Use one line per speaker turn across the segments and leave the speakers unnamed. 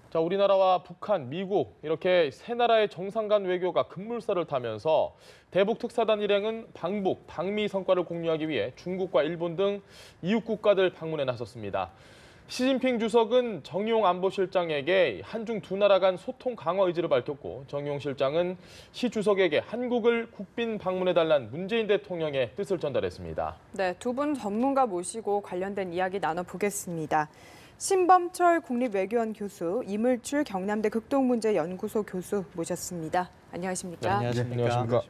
자, 우리나라와 북한, 미국 이렇게 세 나라의 정상 간 외교가 급물살을 타면서 대북 특사단 일행은 방북, 방미 성과를 공유하기 위해 중국과 일본 등 이웃 국가들 방문에 나섰습니다. 시진핑 주석은 정의용 안보실장에게 한중 두 나라 간 소통 강화 의지를 밝혔고 정의용 실장은 시 주석에게 한국을 국빈 방문해달라는 문재인 대통령의 뜻을 전달했습니다.
네, 두 분 전문가 모시고 관련된 이야기 나눠보겠습니다. 신범철 국립외교원 교수, 이물출 경남대 극동문제연구소 교수 모셨습니다. 안녕하십니까?
안녕하십니까.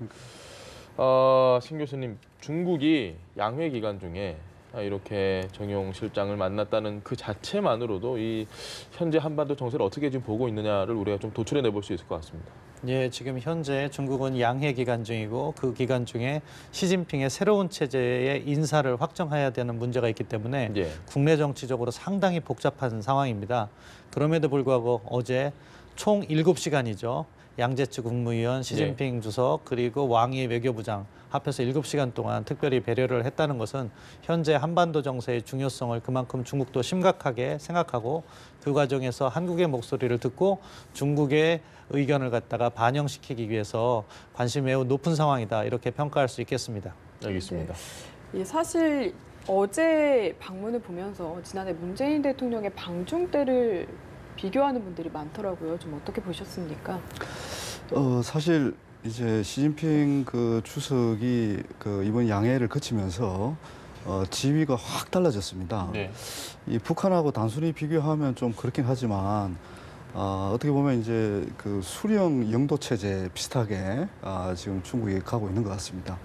신 교수님, 중국이 양회 기간 중에 이렇게 정용 실장을 만났다는 그 자체만으로도 이 현재 한반도 정세를 어떻게 지금 보고 있느냐를 우리가 좀 도출해내 볼 수 있을 것 같습니다.
예, 지금 현재 중국은 양해 기간 중이고 그 기간 중에 시진핑의 새로운 체제의 인사를 확정해야 되는 문제가 있기 때문에
예.
국내 정치적으로 상당히 복잡한 상황입니다. 그럼에도 불구하고 어제 총 7시간이죠. 양재츠 국무위원, 시진핑 주석, 그리고 왕이 외교부장 합해서 7시간 동안 특별히 배려를 했다는 것은 현재 한반도 정세의 중요성을 그만큼 중국도 심각하게 생각하고 그 과정에서 한국의 목소리를 듣고 중국의 의견을 갖다가 반영시키기 위해서 관심이 매우 높은 상황이다, 이렇게 평가할 수 있겠습니다.
알겠습니다.
네. 사실 어제 방문을 보면서 지난해 문재인 대통령의 방중 때를 비교하는 분들이 많더라고요. 좀 어떻게 보셨습니까?
사실 이제 시진핑 그 주석이 이번 양해를 거치면서 지위가 확 달라졌습니다.
네.
이 북한하고 단순히 비교하면 좀 그렇긴 하지만 어떻게 보면 이제 그 수령 영도 체제 비슷하게 지금 중국이 가고 있는 것 같습니다.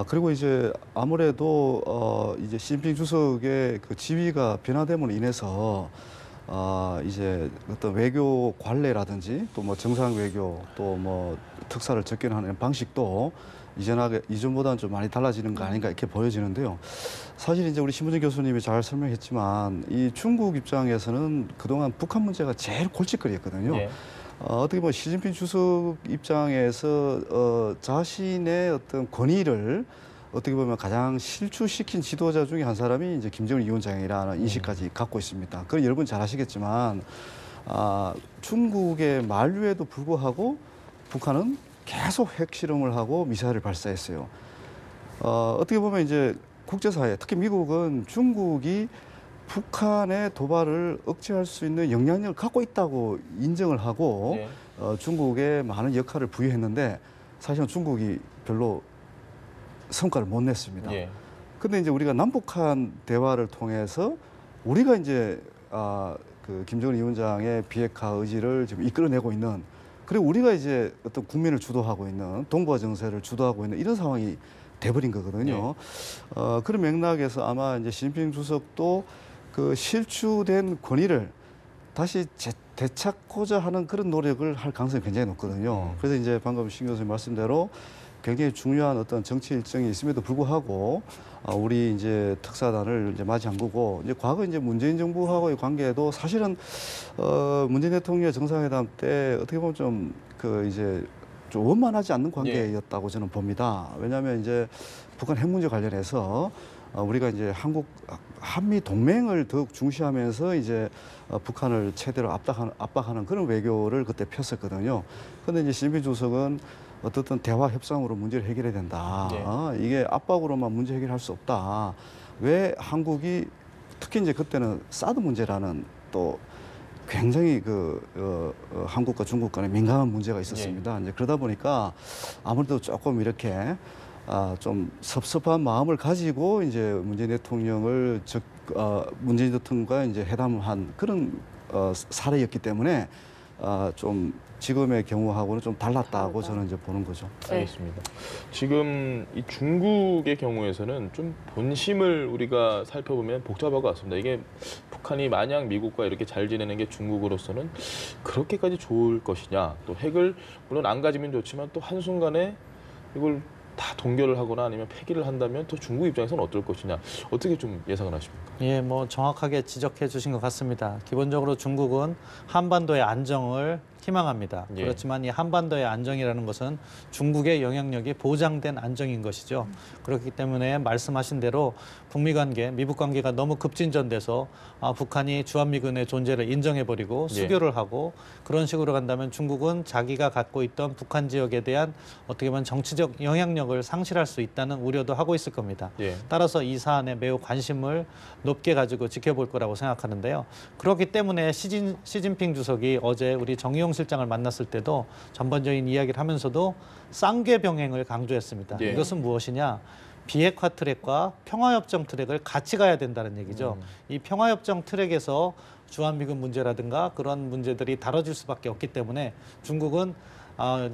그리고 이제 아무래도 이제 시진핑 주석의 그 지위가 변화됨으로 인해서 이제 어떤 외교 관례라든지 또 뭐 정상 외교 또 뭐 특사를 접견하는 방식도 이전보다는 좀 많이 달라지는 거 아닌가 이렇게 보여지는데요. 사실 이제 우리 신문진 교수님이 잘 설명했지만 이 중국 입장에서는 그동안 북한 문제가 제일 골칫거리였거든요.
네.
어떻게 보면 시진핑 주석 입장에서 자신의 어떤 권위를 어떻게 보면 가장 실추시킨 지도자 중에 한 사람이 이제 김정은 위원장이라는 인식까지 갖고 있습니다. 그건 여러분 잘 아시겠지만 중국의 만류에도 불구하고 북한은 계속 핵실험을 하고 미사일을 발사했어요. 어떻게 보면 이제 국제사회, 특히 미국은 중국이 북한의 도발을 억제할 수 있는 영향력을 갖고 있다고 인정을 하고
네.
중국에 많은 역할을 부여했는데 사실은 중국이 별로 성과를 못 냈습니다.
예.
근데 이제 우리가 남북한 대화를 통해서 우리가 이제 그 김정은 위원장의 비핵화 의지를 지금 이끌어내고 있는, 그리고 우리가 이제 어떤 국민을 주도하고 있는 동북아 정세를 주도하고 있는 이런 상황이 돼버린 거거든요. 그런 맥락에서 아마 이제 시진핑 주석도 그 실추된 권위를 다시 되찾고자 하는 그런 노력을 할 가능성이 굉장히 높거든요. 그래서 이제 방금 신 교수님 말씀대로 굉장히 중요한 어떤 정치 일정이 있음에도 불구하고 우리 이제 특사단을 이제 맞이한 거고, 이제 과거 이제 문재인 정부하고의 관계도 사실은 문재인 대통령의 정상회담 때 어떻게 보면 좀 이제 좀 원만하지 않는 관계였다고 저는 봅니다. 왜냐하면 이제 북한 핵 문제 관련해서 우리가 이제 한미 동맹을 더욱 중시하면서 이제 북한을 최대로 압박하는 그런 외교를 그때 폈었거든요. 그런데 이제 시진핑 주석은 어떻든 대화 협상으로 문제를 해결해야 된다. 이게 압박으로만 문제 해결할 수 없다. 왜 한국이 특히 이제 그때는 사드 문제라는 또 굉장히 한국과 중국 간에 민감한 문제가 있었습니다. 이제 그러다 보니까 아무래도 조금 이렇게 좀 섭섭한 마음을 가지고 이제 문재인 대통령과 이제 회담한 그런 사례였기 때문에 좀 지금의 경우하고는 좀 달랐다고 저는 이제 보는 거죠.
알겠습니다. 지금 이 중국의 경우에서는 좀 본심을 우리가 살펴보면 복잡할 것 같습니다. 이게 북한이 마냥 미국과 이렇게 잘 지내는 게 중국으로서는 그렇게까지 좋을 것이냐, 또 핵을 물론 안 가지면 좋지만 또 한순간에 이걸 다 동결을 하거나 아니면 폐기를 한다면 또 중국 입장에서는 어떨 것이냐, 어떻게 좀 예상을 하십니까?
예, 뭐 정확하게 지적해 주신 것 같습니다. 기본적으로 중국은 한반도의 안정을 희망합니다.
예.
그렇지만 이 한반도의 안정이라는 것은 중국의 영향력이 보장된 안정인 것이죠. 그렇기 때문에 말씀하신 대로 북미 관계, 미북 관계가 너무 급진전돼서 북한이 주한미군의 존재를 인정해버리고 수교를 하고 그런 식으로 간다면 중국은 자기가 갖고 있던 북한 지역에 대한 어떻게 보면 정치적 영향력을 상실할 수 있다는 우려도 하고 있을 겁니다.
예.
따라서 이 사안에 매우 관심을 높게 가지고 지켜볼 거라고 생각하는데요. 그렇기 때문에 시진핑 주석이 어제 우리 정의용 실장을 만났을 때도 전반적인 이야기를 하면서도 쌍궤 병행을 강조했습니다.
예.
이것은 무엇이냐? 비핵화 트랙과 평화협정 트랙을 같이 가야 된다는 얘기죠. 이 평화협정 트랙에서 주한미군 문제라든가 그런 문제들이 다뤄질 수밖에 없기 때문에 중국은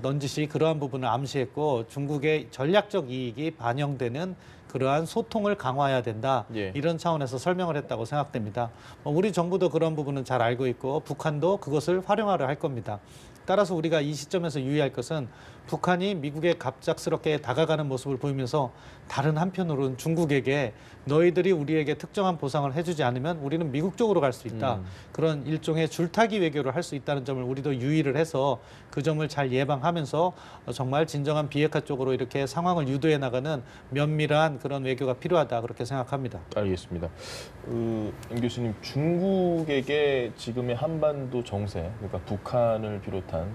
넌지시 그러한 부분을 암시했고 중국의 전략적 이익이 반영되는 그러한 소통을 강화해야 된다.
예.
이런 차원에서 설명을 했다고 생각됩니다. 우리 정부도 그런 부분은 잘 알고 있고 북한도 그것을 활용하려 할 겁니다. 따라서 우리가 이 시점에서 유의할 것은 북한이 미국에 갑작스럽게 다가가는 모습을 보이면서 다른 한편으로는 중국에게 너희들이 우리에게 특정한 보상을 해주지 않으면 우리는 미국 쪽으로 갈 수 있다. 그런 일종의 줄타기 외교를 할 수 있다는 점을 우리도 유의를 해서 그 점을 잘 예방하면서 정말 진정한 비핵화 쪽으로 이렇게 상황을 유도해 나가는 면밀한 그런 외교가 필요하다 그렇게 생각합니다.
알겠습니다. 임 교수님, 중국에게 지금의 한반도 정세, 그러니까 북한을 비롯한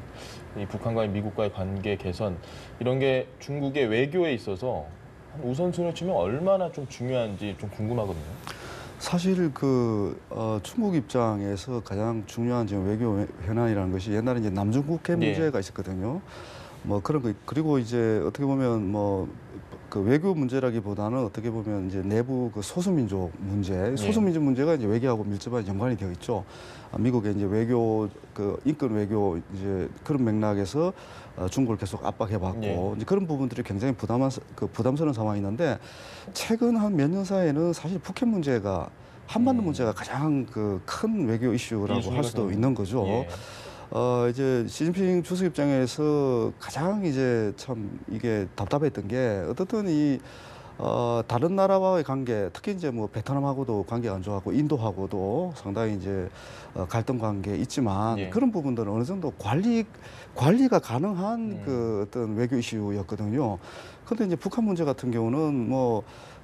이 북한과의 미국과의 관계 개선 이런 게 중국의 외교에 있어서 한 우선순위를 치면 얼마나 좀 중요한지 좀 궁금하거든요.
사실 중국 입장에서 가장 중요한 지금 외교 현안이라는 것이 옛날에 이제 남중국해 문제가 있었거든요. 그런 거 그리고 이제 어떻게 보면 그 외교 문제라기보다는 어떻게 보면 이제 내부 그 소수민족 문제, 소수민족 문제가 이제 외교하고 밀접한 연관이 되어 있죠. 미국의 이제 외교 인권 외교 이제 그런 맥락에서 중국을 계속 압박해봤고 이제 그런 부분들이 굉장히 부담스러운 상황이 있는데 최근 한 몇 년 사이에는 사실 북한 문제가 한반도 문제가 가장 큰 외교 이슈라고 할 수도 있는 거죠.
예.
이제 시진핑 주석 입장에서 가장 이제 참 이게 답답했던 게 어떻든 다른 나라와의 관계, 특히 이제 베트남하고도 관계가 안 좋았고 인도하고도 상당히 이제 갈등 관계 있지만 그런 부분들은 어느 정도 관리가 가능한 어떤 외교 이슈였거든요. 그런데 이제 북한 문제 같은 경우는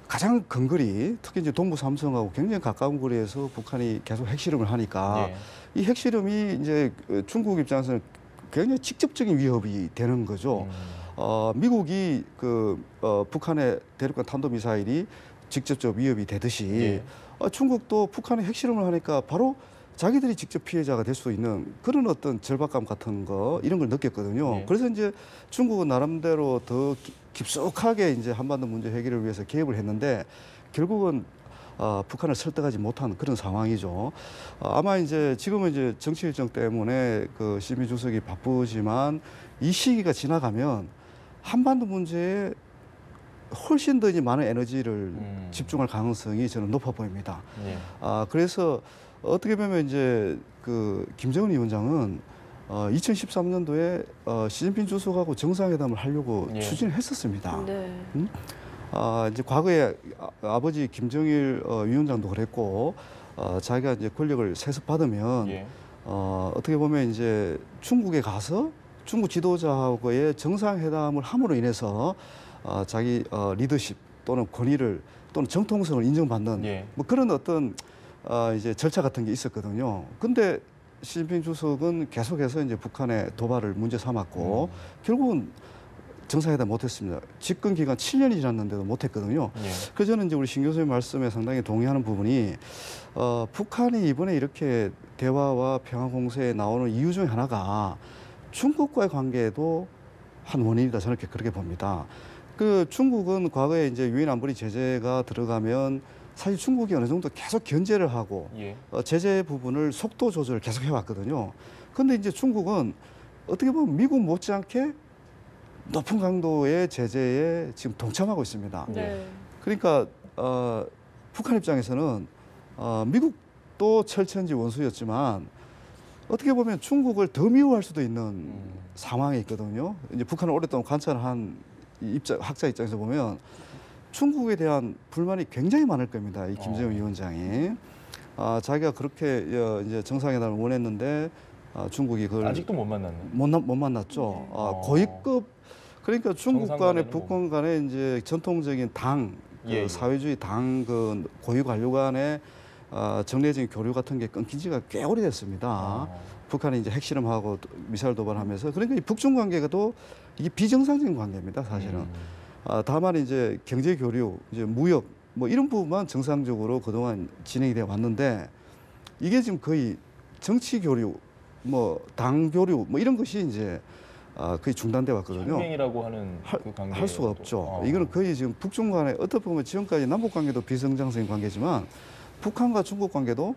가장 근거리, 특히 이제 동부 삼성하고 굉장히 가까운 거리에서 북한이 계속 핵실험을 하니까 이 핵실험이 이제 중국 입장에서는 굉장히 직접적인 위협이 되는 거죠. 미국이 북한의 대륙간 탄도미사일이 직접적 위협이 되듯이 중국도 북한의 핵실험을 하니까 바로 자기들이 직접 피해자가 될 수 있는 그런 어떤 절박감 같은 거 이런 걸 느꼈거든요. 그래서 이제 중국은 나름대로 더 깊숙하게 이제 한반도 문제 해결을 위해서 개입을 했는데 결국은 북한을 설득하지 못한 그런 상황이죠. 아마 이제 지금은 이제 정치 일정 때문에 시진핑 주석이 바쁘지만 이 시기가 지나가면 한반도 문제에 훨씬 더 이제 많은 에너지를 집중할 가능성이 저는 높아 보입니다. 그래서 어떻게 보면 이제 김정은 위원장은 2013년도에 시진핑 주석하고 정상회담을 하려고 추진을 했었습니다. 이제 과거에 아버지 김정일 위원장도 그랬고 자기가 이제 권력을 세습받으면 어떻게 보면 이제 중국에 가서 중국 지도자하고의 정상회담을 함으로 인해서 자기 리더십 또는 권위를 또는 정통성을 인정받는 그런 어떤 이제 절차 같은 게 있었거든요. 근데 시진핑 주석은 계속해서 이제 북한의 도발을 문제 삼았고 결국은 정상회담 못했습니다. 집권 기간 7년이 지났는데도 못했거든요. 그래서 저는 이제 우리 신 교수님 말씀에 상당히 동의하는 부분이 북한이 이번에 이렇게 대화와 평화 공세에 나오는 이유 중에 하나가 중국과의 관계에도 한 원인이다. 저는 그렇게 봅니다. 중국은 과거에 이제 유엔 안보리 제재가 들어가면 사실 중국이 어느 정도 계속 견제를 하고 제재 부분을 속도 조절을 계속 해왔거든요. 그런데 이제 중국은 어떻게 보면 미국 못지않게 높은 강도의 제재에 지금 동참하고 있습니다. 그러니까 북한 입장에서는 미국도 철천지 원수였지만 어떻게 보면 중국을 더 미워할 수도 있는 상황에 있거든요. 이제 북한을 오랫동안 관찰한 학자 입장에서 보면 중국에 대한 불만이 굉장히 많을 겁니다. 이 김정은 위원장이 자기가 그렇게 이제 정상회담을 원했는데 중국이 그걸
아직도 못 만났네.
못 만났죠. 고위급 그러니까 중국 간의 북한 간의 이제 전통적인 당
예.
사회주의 당 그 고위 관료 간의 정례적인 교류 같은 게 끊긴 지가 꽤 오래됐습니다. 북한이 이제 핵실험하고 미사일 도발하면서 그러니까 이 북중 관계가도 이게 비정상적인 관계입니다, 사실은. 다만 이제 경제 교류, 이제 무역 뭐 이런 부분만 정상적으로 그동안 진행이 되어 왔는데 이게 지금 거의 정치 교류, 뭐 당 교류 뭐 이런 것이 이제 거의 중단돼 왔거든요.
혁명이라고 하는 그 관계
할 수가 없죠. 이거는 거의 지금 북중 간에 어떻게 보면 지금까지 남북 관계도 비정상적인 관계지만 북한과 중국 관계도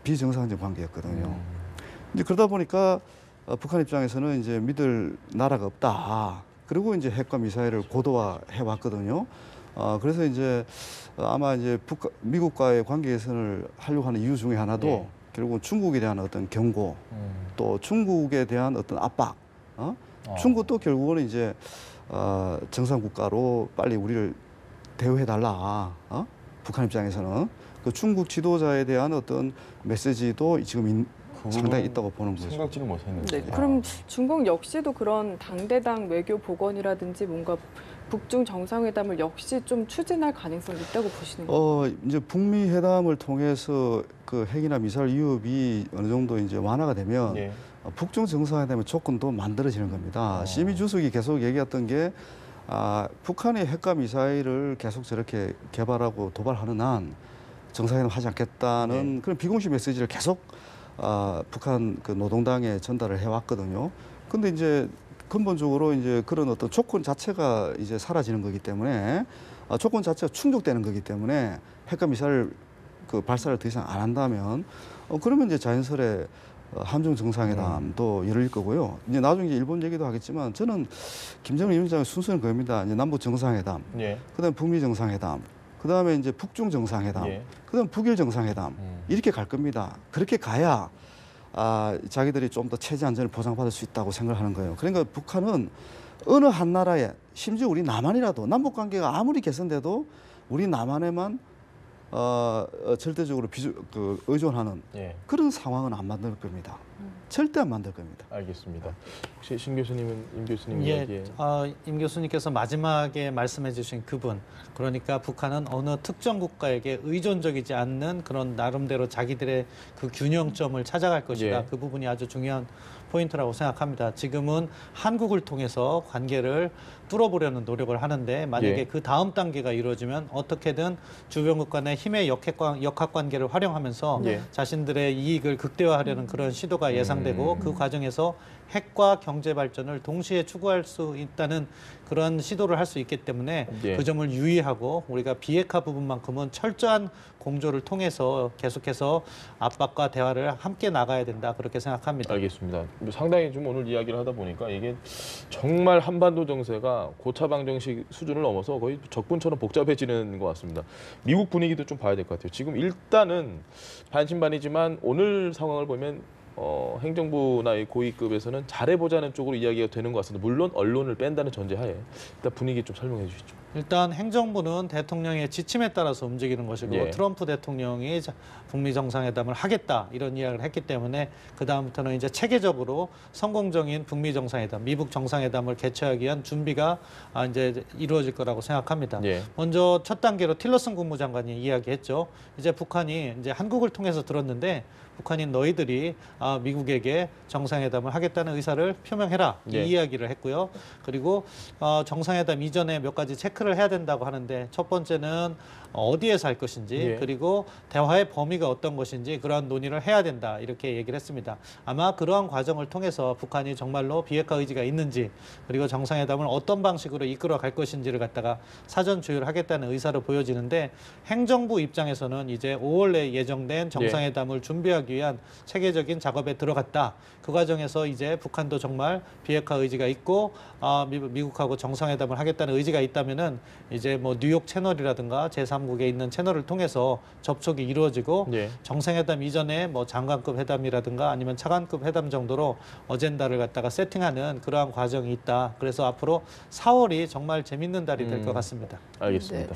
비정상적인 관계였거든요. 이제 그러다 보니까 북한 입장에서는 이제 믿을 나라가 없다. 그리고 이제 핵과 미사일을 고도화해 왔거든요. 그래서 이제 아마 이제 미국과의 관계 개선을 하려고 하는 이유 중에 하나도
네.
결국은 중국에 대한 어떤 경고, 또 중국에 대한 어떤 압박. 중국도 결국은 이제 정상 국가로 빨리 우리를 대우해달라. 북한 입장에서는 그 중국 지도자에 대한 어떤 메시지도 지금 상당히 있다고 보는 거죠.
생각지를 못했는데.
네, 그럼 중국 역시도 그런 당대당 외교 복원이라든지 뭔가 북중 정상회담을 역시 좀 추진할 가능성이 있다고 보시는 건가요?
이제 북미 회담을 통해서 그 핵이나 미사일 위협이 어느 정도 이제 완화가 되면
예.
북중 정상회담의 조건도 만들어지는 겁니다. 시미 주석이 계속 얘기했던 게 북한이 핵과 미사일을 계속 저렇게 개발하고 도발하는 한 정상회담 하지 않겠다는 그런 비공식 메시지를 계속 북한 그 노동당에 전달을 해왔거든요. 근데 이제 근본적으로 이제 그런 어떤 조건 자체가 이제 사라지는 거기 때문에 조건 자체가 충족되는 거기 때문에 핵과 미사일 그 발사를 더 이상 안 한다면 그러면 이제 자연스레 한중 정상회담도 열릴 거고요. 이제 나중에 일본 얘기도 하겠지만 저는 김정은 위원장의 순서는 그겁니다. 이제 남북 정상회담,
예.
그다음 북미 정상회담, 그다음에 이제 북중 정상회담,
예.
그다음 북일 정상회담 이렇게 갈 겁니다. 그렇게 가야 자기들이 좀 더 체제 안전을 보장받을 수 있다고 생각하는 거예요. 그러니까 북한은 어느 한 나라에 심지어 우리 남한이라도 남북 관계가 아무리 개선돼도 우리 남한에만 절대적으로 의존하는 그런 상황은 안 만들 겁니다. 절대 안 만들 겁니다.
알겠습니다. 혹시 신 교수님은 임 교수님
예,
이야기에
임 교수님께서 마지막에 말씀해 주신 그분, 그러니까 북한은 어느 특정 국가에게 의존적이지 않는 그런 나름대로 자기들의 그 균형점을 찾아갈 것이다.
예.
그 부분이 아주 중요한 포인트라고 생각합니다. 지금은 한국을 통해서 관계를 뚫어보려는 노력을 하는데 만약에
예.
그 다음 단계가 이루어지면 어떻게든 주변국 간의 힘의 역학관계를 활용하면서
예.
자신들의 이익을 극대화하려는 그런 시도가 예상되고 그 과정에서 핵과 경제 발전을 동시에 추구할 수 있다는 그런 시도를 할 수 있기 때문에
예.
그 점을 유의하고 우리가 비핵화 부분만큼은 철저한 공조를 통해서 계속해서 압박과 대화를 함께 나가야 된다 그렇게 생각합니다.
알겠습니다. 상당히 좀 오늘 이야기를 하다 보니까 이게 정말 한반도 정세가 고차방정식 수준을 넘어서 거의 적군처럼 복잡해지는 것 같습니다. 미국 분위기도 좀 봐야 될 것 같아요. 지금 일단은 반신반의지만 오늘 상황을 보면 행정부나 이 고위급에서는 잘해보자는 쪽으로 이야기가 되는 것 같습니다. 물론 언론을 뺀다는 전제하에 일단 분위기 좀 설명해 주시죠.
일단 행정부는 대통령의 지침에 따라서 움직이는 것이고
예.
트럼프 대통령이 북미 정상회담을 하겠다 이런 이야기를 했기 때문에 그 다음부터는 이제 체계적으로 성공적인 북미 정상회담, 미북 정상회담을 개최하기 위한 준비가 이제 이루어질 거라고 생각합니다.
예.
먼저 첫 단계로 틸러슨 국무장관이 이야기했죠. 이제 북한이 이제 한국을 통해서 들었는데 북한이 너희들이 미국에게 정상회담을 하겠다는 의사를 표명해라
예.
이 이야기를 했고요. 그리고 정상회담 이전에 몇 가지 체크를 해야 된다고 하는데 첫 번째는 어디에서 할 것인지
예.
그리고 대화의 범위가 어떤 것인지 그러한 논의를 해야 된다 이렇게 얘기를 했습니다. 아마 그러한 과정을 통해서 북한이 정말로 비핵화 의지가 있는지 그리고 정상회담을 어떤 방식으로 이끌어 갈 것인지를 갖다가 사전 조율을 하겠다는 의사로 보여지는데 행정부 입장에서는 이제 5월에 예정된 정상회담을 준비하기 위한 체계적인 작업에 들어갔다. 그 과정에서 이제 북한도 정말 비핵화 의지가 있고 미국하고 정상회담을 하겠다는 의지가 있다면은 이제 뭐 뉴욕 채널이라든가 제3국에 있는 채널을 통해서 접촉이 이루어지고
예.
정상회담 이전에 뭐 장관급 회담이라든가 아니면 차관급 회담 정도로 어젠다를 갖다가 세팅하는 그러한 과정이 있다. 그래서 앞으로 4월이 정말 재밌는 달이 될 것 같습니다.
알겠습니다.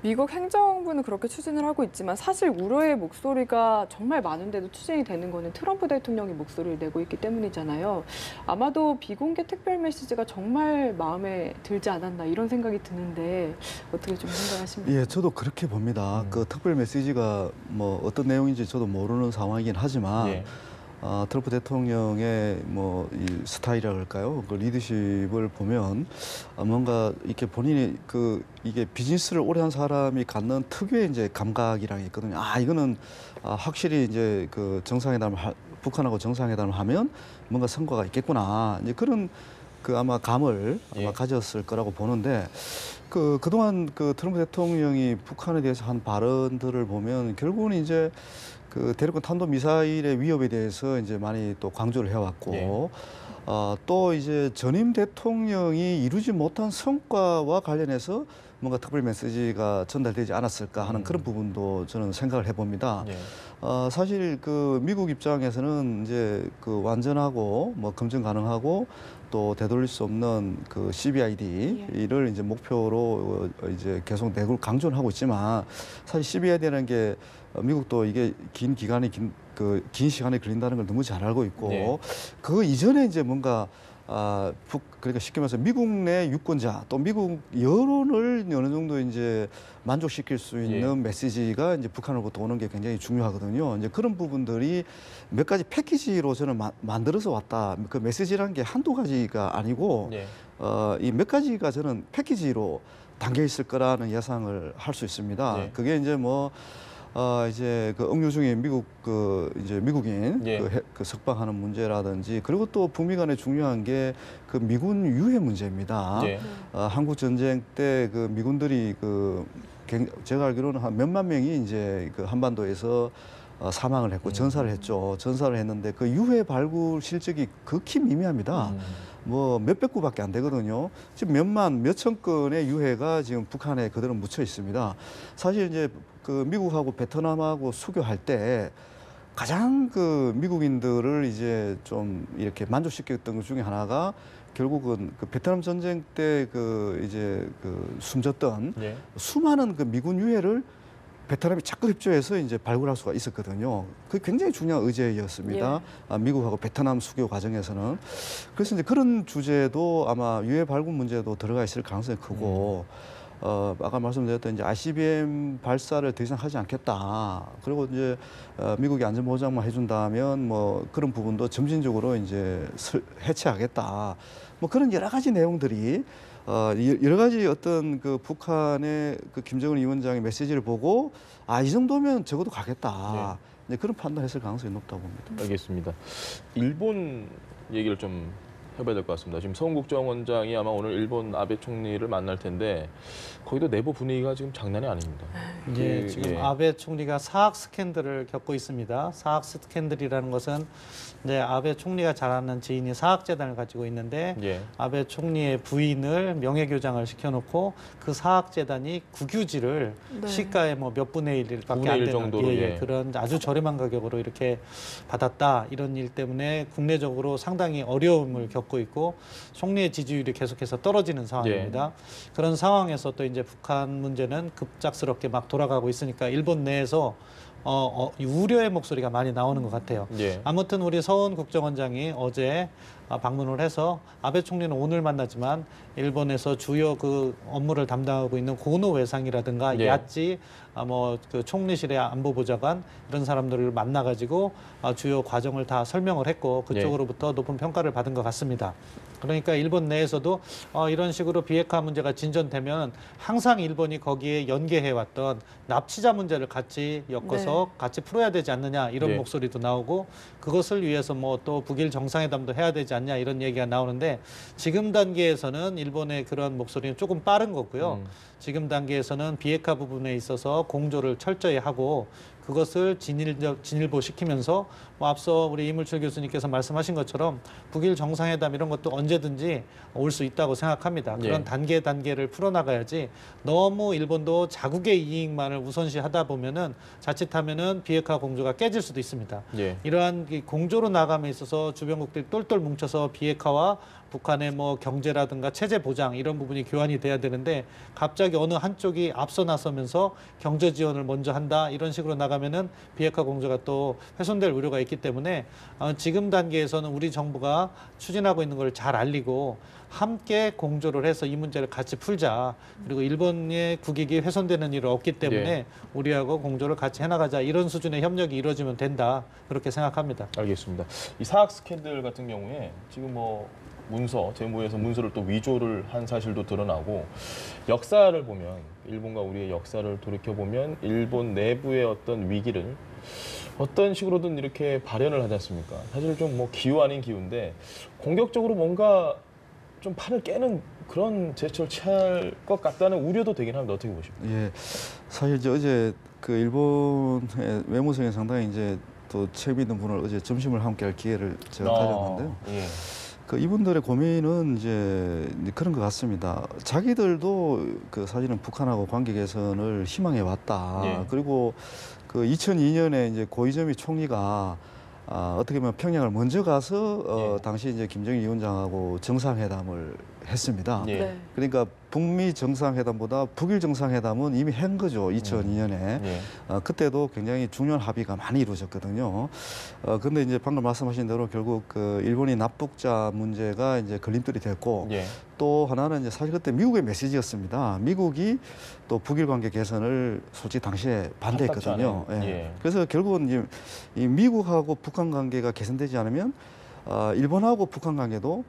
미국 행정부는 그렇게 추진을 하고 있지만 사실 우려의 목소리가 정말 많은데도 추진이 되는 거는 트럼프 대통령이 목소리를 내고 있기 때문이잖아요. 아마도 비공개 특별 메시지가 정말 마음에 들지 않았나 이런 생각이 드는데 어떻게 좀 생각하십니까?
예, 저도 그렇게 봅니다. 그 특별 메시지가 뭐 어떤 내용인지 저도 모르는 상황이긴 하지만
예.
트럼프 대통령의 뭐 이 스타일이라 할까요? 그 리더십을 보면 뭔가 이렇게 본인이 이게 비즈니스를 오래 한 사람이 갖는 특유의 이제 감각이랑 있거든요. 이거는 확실히 이제 그 북한하고 정상회담을 하면 뭔가 성과가 있겠구나. 이제 그런 아마 감을
예.
가졌을 거라고 보는데 그동안 트럼프 대통령이 북한에 대해서 한 발언들을 보면 결국은 이제 대륙간 탄도 미사일의 위협에 대해서 이제 많이 또 강조를 해왔고
예.
또 이제 전임 대통령이 이루지 못한 성과와 관련해서 뭔가 특별 메시지가 전달되지 않았을까 하는 그런 부분도 저는 생각을 해봅니다.
예.
사실 미국 입장에서는 이제 완전하고 뭐 검증 가능하고 또 되돌릴 수 없는 CBID를 이제 목표로 이제 계속 내국을 강조를 하고 있지만 사실 CBID라는 게 미국도 이게 긴 시간이 걸린다는 걸 너무 잘 알고 있고
네.
그 이전에 이제 뭔가 그러니까 쉽게 말해서 미국 내 유권자 또 미국 여론을 어느 정도 이제 만족시킬 수 있는 메시지가 이제 북한으로부터 오는 게 굉장히 중요하거든요. 이제 그런 부분들이 몇 가지 패키지로 저는 만들어서 왔다. 그 메시지라는 게 한두 가지가 아니고 이 몇 가지가 저는 패키지로 담겨 있을 거라는 예상을 할 수 있습니다. 그게 이제 뭐 이제 응유 중에 이제 미국인 석방하는 문제라든지 그리고 또 북미 간에 중요한 게 미군 유해 문제입니다. 한국 전쟁 때 미군들이 제가 알기로는 한 몇만 명이 이제 한반도에서 사망을 했고 전사를 했죠. 전사를 했는데 그 유해 발굴 실적이 극히 미미합니다. 뭐 몇백 구밖에 안 되거든요. 지금 몇천 건의 유해가 지금 북한에 그대로 묻혀 있습니다. 사실 이제 미국하고 베트남하고 수교할 때 가장 미국인들을 이제 좀 이렇게 만족시켰던 것 중에 하나가 결국은 베트남 전쟁 때 이제 숨졌던 수많은 미군 유해를 베트남이 적극 협조해서 이제 발굴할 수가 있었거든요. 그게 굉장히 중요한 의제였습니다. 미국하고 베트남 수교 과정에서는. 그래서 이제 그런 주제도 아마 유해 발굴 문제도 들어가 있을 가능성이 크고, 아까 말씀드렸던 이제 ICBM 발사를 더 이상 하지 않겠다. 그리고 이제 미국이 안전 보장만 해준다면 뭐 그런 부분도 점진적으로 이제 해체하겠다. 뭐 그런 여러 가지 내용들이 여러 가지 어떤 북한의 김정은 위원장의 메시지를 보고 이 정도면 적어도 가겠다. 이제 그런 판단했을 가능성이 높다고 봅니다.
알겠습니다. 일본 얘기를 좀 해봐야 될 것 같습니다. 지금 서훈 국정원장이 아마 오늘 일본 아베 총리를 만날 텐데 거기도 내부 분위기가 지금 장난이 아닙니다.
지금 아베 총리가 사학 스캔들을 겪고 있습니다. 사학 스캔들이라는 것은 이제 아베 총리가 잘 아는 지인이 사학재단을 가지고 있는데 아베 총리의 부인을 명예교장을 시켜놓고 그 사학재단이 국유지를 시가의 뭐 몇 분의 1밖에 안 되는
정도로,
그런 아주 저렴한 가격으로 이렇게 받았다. 이런 일 때문에 국내적으로 상당히 어려움을 겪고 있고 총리의 지지율이 계속해서 떨어지는 상황입니다. 그런 상황에서 또 이제 북한 문제는 급작스럽게 막 돌아가고 있으니까 일본 내에서 우려의 목소리가 많이 나오는 것 같아요. 아무튼 우리 서훈 국정원장이 어제 방문을 해서 아베 총리는 오늘 만나지만 일본에서 주요 업무를 담당하고 있는 고노 외상이라든가 야찌 총리실의 안보보좌관 이런 사람들을 만나가지고 주요 과정을 다 설명을 했고 그쪽으로부터 높은 평가를 받은 것 같습니다. 그러니까 일본 내에서도 이런 식으로 비핵화 문제가 진전되면 항상 일본이 거기에 연계해왔던 납치자 문제를 같이 엮어서 같이 풀어야 되지 않느냐 이런 목소리도 나오고 그것을 위해서 뭐 또 북일 정상회담도 해야 되지 않냐 이런 얘기가 나오는데 지금 단계에서는 일본의 그런 목소리는 조금 빠른 거고요. 지금 단계에서는 비핵화 부분에 있어서 공조를 철저히 하고 그것을 진일보시키면서 뭐 앞서 우리 이물철 교수님께서 말씀하신 것처럼 북일 정상회담 이런 것도 언제든지 올 수 있다고 생각합니다. 그런
예.
단계를 풀어나가야지 너무 일본도 자국의 이익만을 우선시하다 보면은 자칫하면은 비핵화 공조가 깨질 수도 있습니다.
예.
이러한 이 공조로 나감에 있어서 주변국들이 똘똘 뭉쳐서 비핵화와 북한의 뭐 경제라든가 체제 보장 이런 부분이 교환이 돼야 되는데 갑자기 어느 한쪽이 앞서 나서면서 경제 지원을 먼저 한다 이런 식으로 나가면은 비핵화 공조가 또 훼손될 우려가 있기 때문에 지금 단계에서는 우리 정부가 추진하고 있는 걸 잘 알리고 함께 공조를 해서 이 문제를 같이 풀자. 그리고 일본의 국익이 훼손되는 일은 없기 때문에
예.
우리하고 공조를 같이 해나가자. 이런 수준의 협력이 이루어지면 된다. 그렇게 생각합니다.
알겠습니다. 이 사학 스캔들 같은 경우에 지금 뭐 문서, 재무에서 문서를 또 위조를 한 사실도 드러나고 역사를 보면 일본과 우리의 역사를 돌이켜보면 일본 내부의 어떤 위기를 어떤 식으로든 이렇게 발현을 하지 않습니까? 사실 좀 뭐 기우 아닌 기우인데 공격적으로 뭔가 좀 판을 깨는 그런 제스처를 취할 것 같다는 우려도 되긴 합니다. 어떻게 보십니까?
예, 사실 이제 어제 그 일본의 외무성에 상당히 이제 또 책임 있는 분을 어제 점심을 함께할 기회를 제가 가졌는데요.
예.
그 이분들의 고민은 이제 그런 것 같습니다. 자기들도 그 사실은 북한하고 관계 개선을 희망해 왔다.
예.
그리고 그 2002년에 이제 고이즈미 총리가 어떻게 보면 평양을 먼저 가서
예.
당시 이제 김정일 위원장하고 정상회담을 했습니다.
예.
네.
그러니까 북미 정상회담보다 북일 정상회담은 이미 한 거죠. 2002년에.
예.
그때도 굉장히 중요한 합의가 많이 이루어졌거든요. 근데 이제 방금 말씀하신 대로 결국 그 일본이 납북자 문제가 이제 걸림돌이 됐고
예.
또 하나는 이제 사실 그때 미국의 메시지였습니다. 미국이 또 북일 관계 개선을 솔직히 당시에 반대했거든요.
않은,
예.
예.
그래서 결국은 이제 이 미국하고 북한 관계가 개선되지 않으면 일본하고 북한 관계도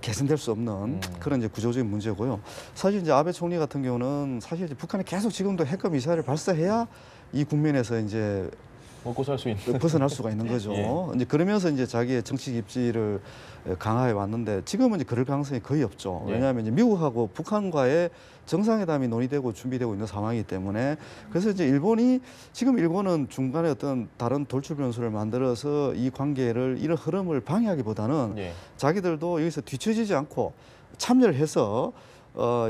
개선될 수 없는 그런 이제 구조적인 문제고요. 사실 이제 아베 총리 같은 경우는 사실 이제 북한이 계속 지금도 핵과 미사일을 발사해야 이 국면에서 이제
먹고 살 수 있는.
벗어날 수가 있는 거죠.
예.
이제 그러면서 이제 자기의 정치 입지를 강화해 왔는데 지금은 이제 그럴 가능성이 거의 없죠.
예.
왜냐하면 이제 미국하고 북한과의 정상회담이 논의되고 준비되고 있는 상황이기 때문에 그래서 이제 지금 일본은 중간에 어떤 다른 돌출 변수를 만들어서 이 관계를 이런 흐름을 방해하기보다는
예.
자기들도 여기서 뒤처지지 않고 참여를 해서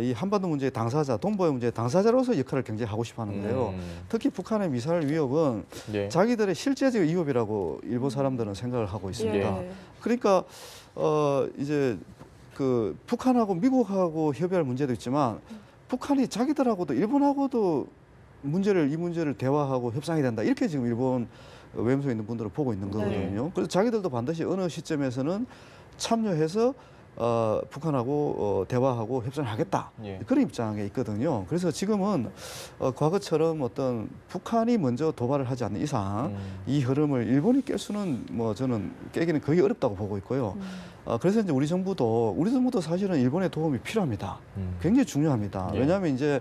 이 한반도 문제의 당사자, 동북아 문제의 당사자로서 역할을 굉장히 하고 싶어 하는데요. 특히 북한의 미사일 위협은
예.
자기들의 실제적 위협이라고 일본 사람들은 생각을 하고 있습니다.
예.
그러니까 이제 그 북한하고 미국하고 협의할 문제도 있지만 북한이 자기들하고도 일본하고도 이 문제를 대화하고 협상해야 된다. 이렇게 지금 일본 외무소에 있는 분들은 보고 있는 거거든요. 그래서 자기들도 반드시 어느 시점에서는 참여해서 북한하고 대화하고 협상을 하겠다.
예.
그런 입장에 있거든요. 그래서 지금은 과거처럼 어떤 북한이 먼저 도발을 하지 않는 이상 이 흐름을 일본이 깰 수는 뭐 저는 깨기는 거의 어렵다고 보고 있고요. 그래서 이제 우리 정부도 사실은 일본의 도움이 필요합니다. 굉장히 중요합니다.
예.
왜냐하면 이제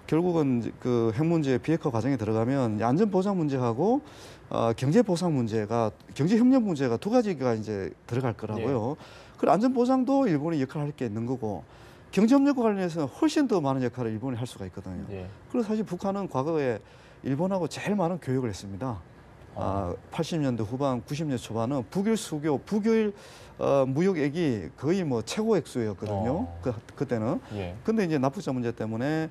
결국은 그 핵 문제 비핵화 과정에 들어가면 안전 보장 문제하고 경제 보상 문제가 경제 협력 문제가 두 가지가 이제 들어갈 거라고요. 그 안전 보장도 일본이 역할을 할 게 있는 거고 경제 협력과 관련해서 훨씬 더 많은 역할을 일본이 할 수가 있거든요.
예.
그래서 사실 북한은 과거에 일본하고 제일 많은 교육을 했습니다. 80년대 후반, 90년대 초반은 북일 수교, 북일 무역액이 거의 뭐 최고 액수였거든요. 그때는.
예.
근데 이제 납북자 문제 때문에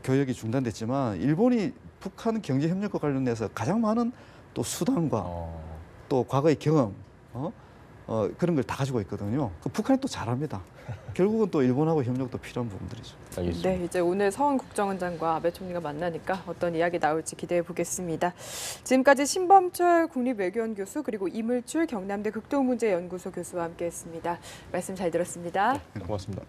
교역이 중단됐지만 일본이 북한 경제 협력과 관련해서 가장 많은 또 수단과 또 과거의 경험, 그런 걸 다 가지고 있거든요. 그 북한이 또 잘합니다. 결국은 또 일본하고 협력도 필요한 부분들이죠.
알겠습니다.
네, 이제 오늘 서훈 국정원장과 아베 총리가 만나니까 어떤 이야기 나올지 기대해 보겠습니다. 지금까지 신범철 국립외교원 교수 그리고 이물출 경남대 극동문제연구소 교수와 함께했습니다. 말씀 잘 들었습니다.
고맙습니다.